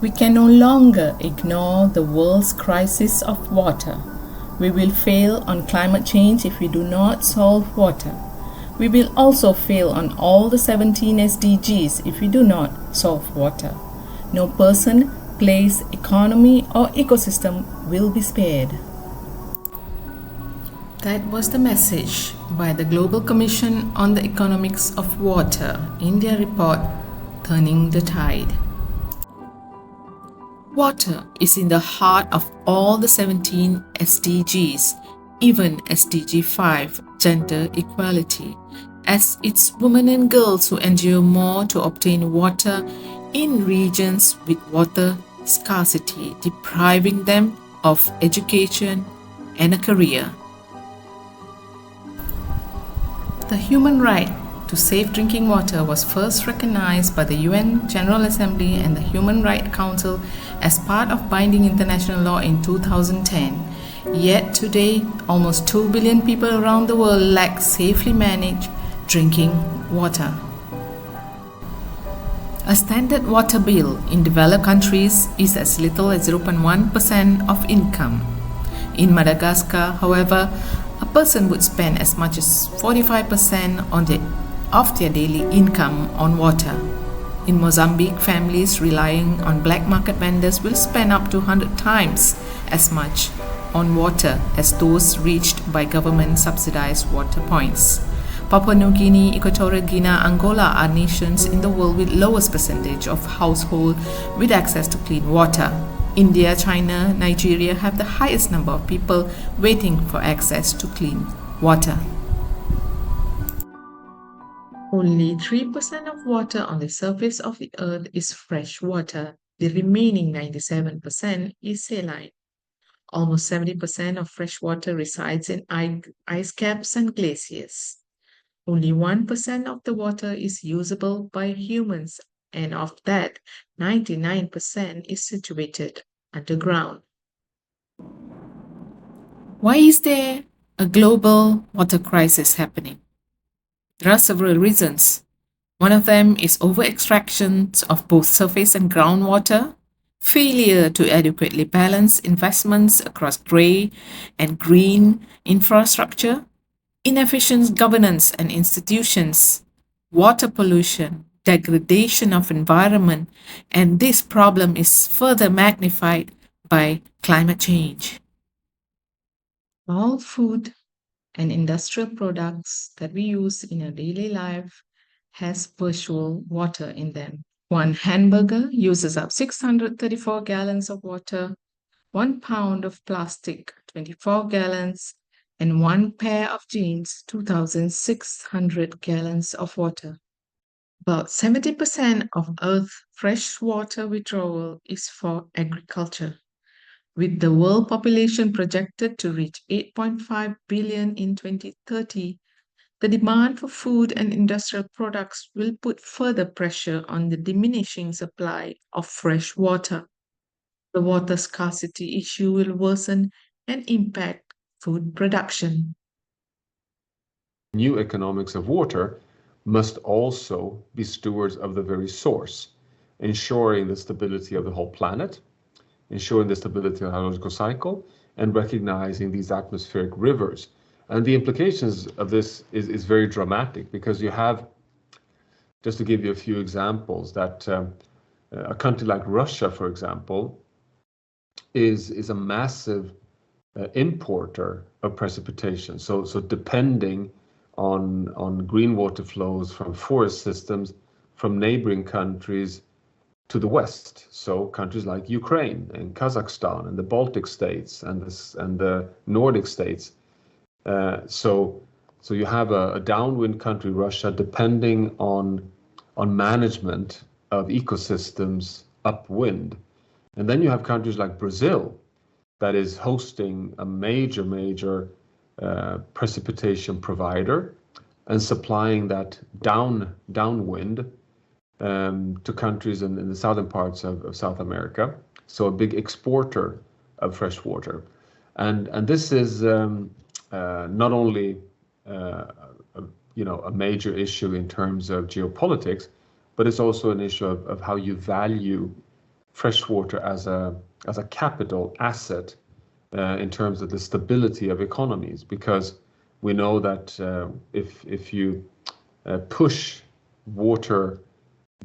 We can no longer ignore the world's crisis of water. We will fail on climate change if we do not solve water. We will also fail on all the 17 SDGs if we do not solve water. No person, place, economy, or ecosystem will be spared. That was the message by the Global Commission on the Economics of Water in their report, Turning the Tide. Water is in the heart of all the 17 SDGs, even SDG 5, gender equality, as it's women and girls who endure more to obtain water in regions with water scarcity, depriving them of education and a career. The human right to safe drinking water was first recognized by the UN General Assembly and the Human Rights Council as part of binding international law in 2010. Yet today, almost 2 billion people around the world lack safely managed drinking water. A standard water bill in developed countries is as little as 0.1% of income. In Madagascar, however, a person would spend as much as 45% of their daily income on water. In Mozambique, families relying on black market vendors will spend up to 100 times as much on water as those reached by government-subsidized water points. Papua New Guinea, Equatorial Guinea, Angola are nations in the world with lowest percentage of households with access to clean water. India, China, Nigeria have the highest number of people waiting for access to clean water. Only 3% of water on the surface of the earth is fresh water. The remaining 97% is saline. Almost 70% of fresh water resides in ice caps and glaciers. Only 1% of the water is usable by humans, and of that, 99% is situated underground. Why is there a global water crisis happening? There are several reasons. One of them is over-extraction of both surface and groundwater, failure to adequately balance investments across grey and green infrastructure, inefficient governance and institutions, water pollution, degradation of environment, and this problem is further magnified by climate change. All food and industrial products that we use in our daily life has virtual water in them. One hamburger uses up 634 gallons of water, 1 pound of plastic, 24 gallons, and 1 pair of jeans, 2,600 gallons of water. About 70% of Earth's freshwater withdrawal is for agriculture. With the world population projected to reach 8.5 billion in 2030, the demand for food and industrial products will put further pressure on the diminishing supply of fresh water. The water scarcity issue will worsen and impact food production. New economics of water must also be stewards of the very source, ensuring the stability of the whole planet, ensuring the stability of the hydrological cycle, and recognizing these atmospheric rivers. And the implications of this is very dramatic, because you have, just to give you a few examples, that a country like Russia, for example, is a massive importer of precipitation. So depending on green water flows from forest systems from neighboring countries to the west. So countries like Ukraine and Kazakhstan and the Baltic states and the Nordic states. So you have a downwind country, Russia, depending on management of ecosystems upwind. And then you have countries like Brazil, that is hosting a major precipitation provider and supplying that downwind to countries in the southern parts of South America. So a big exporter of fresh water. And this is not only a major issue in terms of geopolitics, but it's also an issue of how you value freshwater as a capital asset in terms of the stability of economies, because we know that if you push water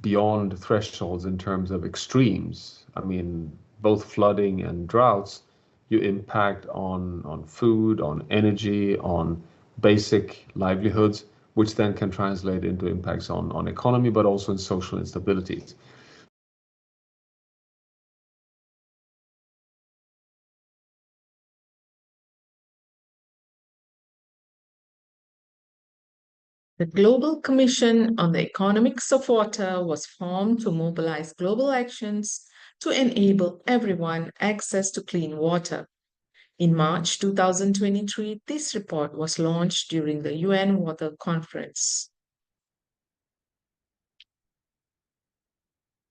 beyond thresholds in terms of extremes, I mean, both flooding and droughts, you impact on food, on energy, on basic livelihoods, which then can translate into impacts on economy, but also in social instabilities. The Global Commission on the Economics of Water was formed to mobilize global actions to enable everyone access to clean water. In March 2023, this report was launched during the UN Water Conference.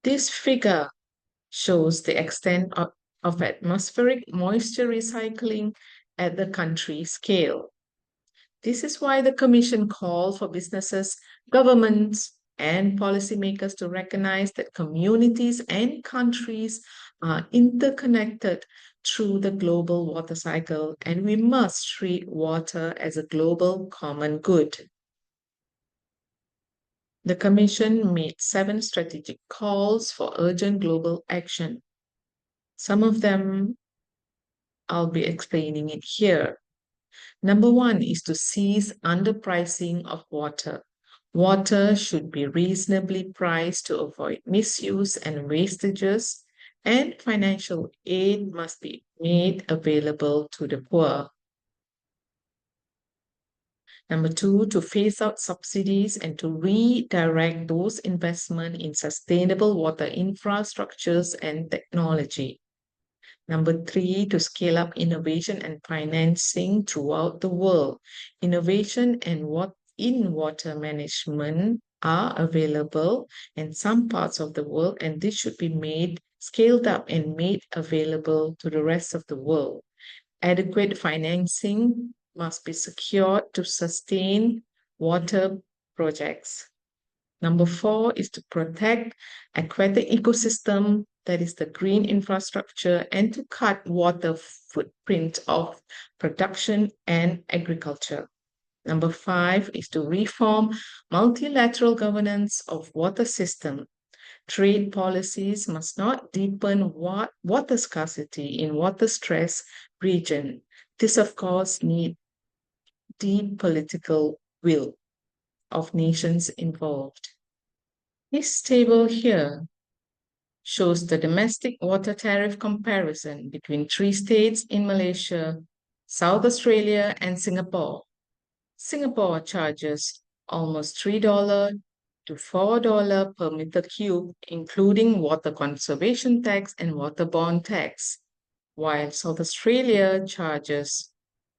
This figure shows the extent of atmospheric moisture recycling at the country scale. This is why the Commission called for businesses, governments, and policymakers to recognize that communities and countries are interconnected through the global water cycle, and we must treat water as a global common good. The Commission made 7 strategic calls for urgent global action. Some of them I'll be explaining it here. Number 1 is to cease underpricing of water. Water should be reasonably priced to avoid misuse and wastages, and financial aid must be made available to the poor. Number 2, to phase out subsidies and to redirect those investments in sustainable water infrastructures and technology. Number 3, to scale up innovation and financing throughout the world. Innovation and in water management are available in some parts of the world, and this should be scaled up and made available to the rest of the world. Adequate financing must be secured to sustain water projects. Number 4 is to protect aquatic ecosystem, that is the green infrastructure, and to cut water footprint of production and agriculture. Number 5 is to reform multilateral governance of water system. Trade policies must not deepen water scarcity in water-stressed region. This, of course, needs deep political will of nations involved. This table here shows the domestic water tariff comparison between 3 states in Malaysia, South Australia, and Singapore. Singapore charges almost $3 to $4 per meter cube, including water conservation tax and water bond tax, while South Australia charges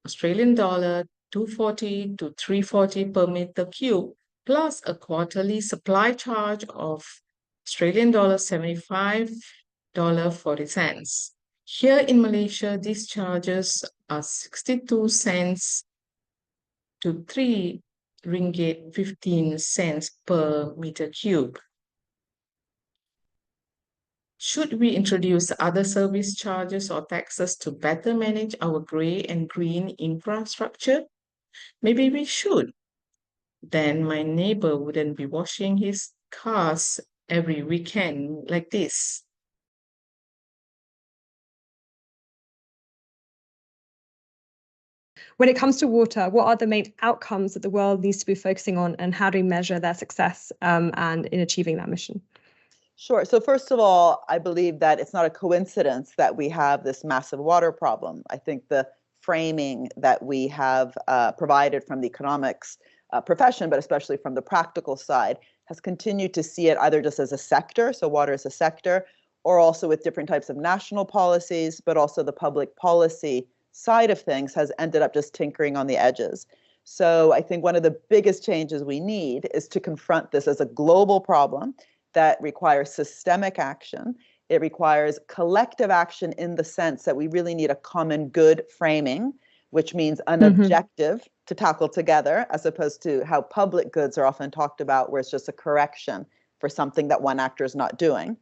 Australian dollar $2.40 to $3.40 per meter cube, plus a quarterly supply charge of Australian dollar 75.40 cents. Here in Malaysia, these charges are 62 cents to 3 ringgit 15 cents per meter cube. Should we introduce other service charges or taxes to better manage our grey and green infrastructure? Maybe we should. Then my neighbor wouldn't be washing his cars every weekend like this. When it comes to water, what are the main outcomes that the world needs to be focusing on, and how do we measure their success and in achieving that mission? Sure. So first of all, I believe that it's not a coincidence that we have this massive water problem. I think the framing that we have provided from the economics profession, but especially from the practical side, has continued to see it either just as a sector, so water is a sector, or also with different types of national policies, but also the public policy side of things has ended up just tinkering on the edges. So I think one of the biggest changes we need is to confront this as a global problem that requires systemic action. It requires collective action in the sense that we really need a common good framing, which means an objective to tackle together, as opposed to how public goods are often talked about, where it's just a correction for something that one actor is not doing.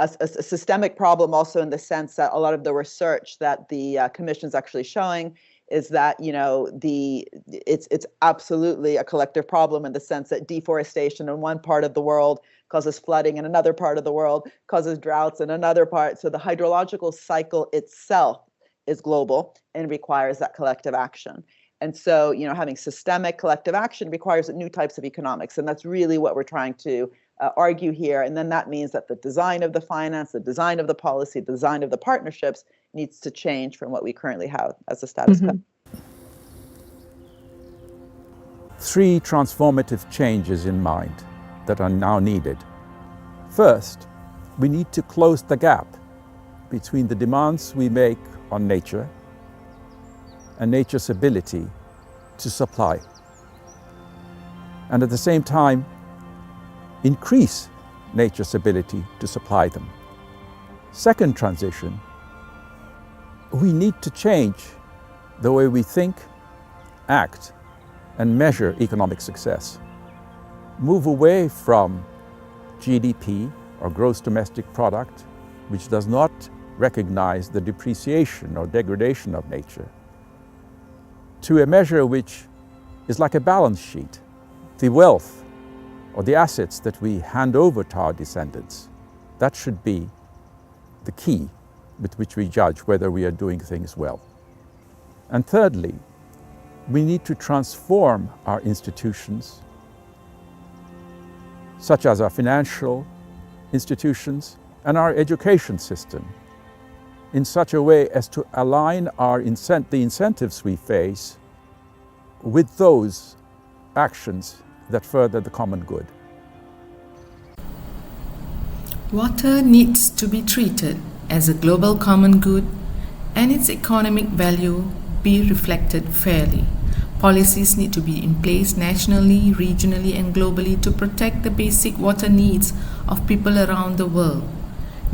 a systemic problem also in the sense that a lot of the research that the commission is actually showing is that, you know, it's absolutely a collective problem in the sense that deforestation in one part of the world causes flooding in another part of the world, causes droughts in another part. So the hydrological cycle itself is global and requires that collective action. And so, you know, having systemic collective action requires new types of economics. And that's really what we're trying to argue here. And then that means that the design of the finance, the design of the policy, the design of the partnerships needs to change from what we currently have as a status quo. Three transformative changes in mind that are now needed. First, we need to close the gap between the demands we make on nature and nature's ability to supply. And at the same time, increase nature's ability to supply them. Second transition, we need to change the way we think, act, and measure economic success. Move away from GDP, or gross domestic product, which does not recognize the depreciation or degradation of nature, to a measure which is like a balance sheet, the wealth or the assets that we hand over to our descendants. That should be the key with which we judge whether we are doing things well. And thirdly, we need to transform our institutions, such as our financial institutions and our education system, in such a way as to align the incentives we face with those actions that further the common good. Water needs to be treated as a global common good and its economic value be reflected fairly. Policies need to be in place nationally, regionally, and globally to protect the basic water needs of people around the world.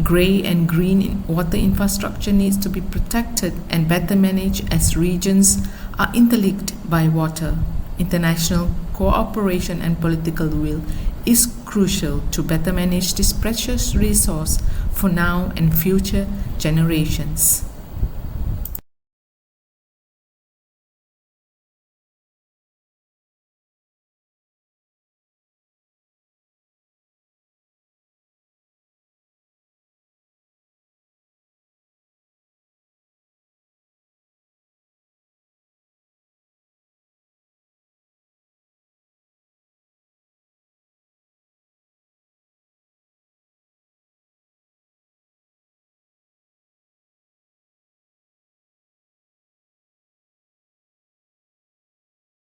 Grey and green water infrastructure needs to be protected and better managed as regions are interlinked by water. International cooperation and political will is crucial to better manage this precious resource for now and future generations.